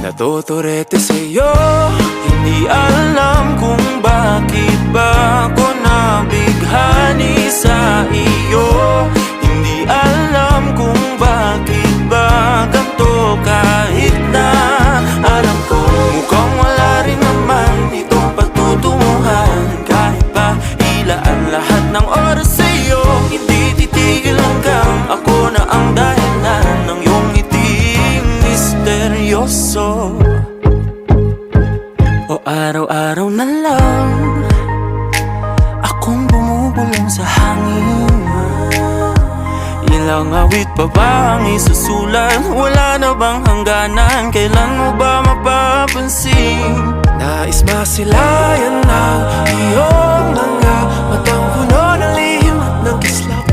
Natuturete sa'yo, hindi alam kung bakit ba ako nabighani sa iyo. Hindi alam kung bakit ba ganito kahit na alam ko mukhang wala rin naman itong patutunguhan. Kahit pa ilaan lahat ng oras sa'yo, hindi titigil hanggang ako na ang dahilan ng iyong ngiting misteryoso. O araw-araw na lang akong bumubulong sa hangin. Ilang awit pa ba ang isusulat? Wala na bang hangganan? Kailan mo ba mapapansin? Nais masilayan ng iyong mga matang puno ng lihim at nag-islap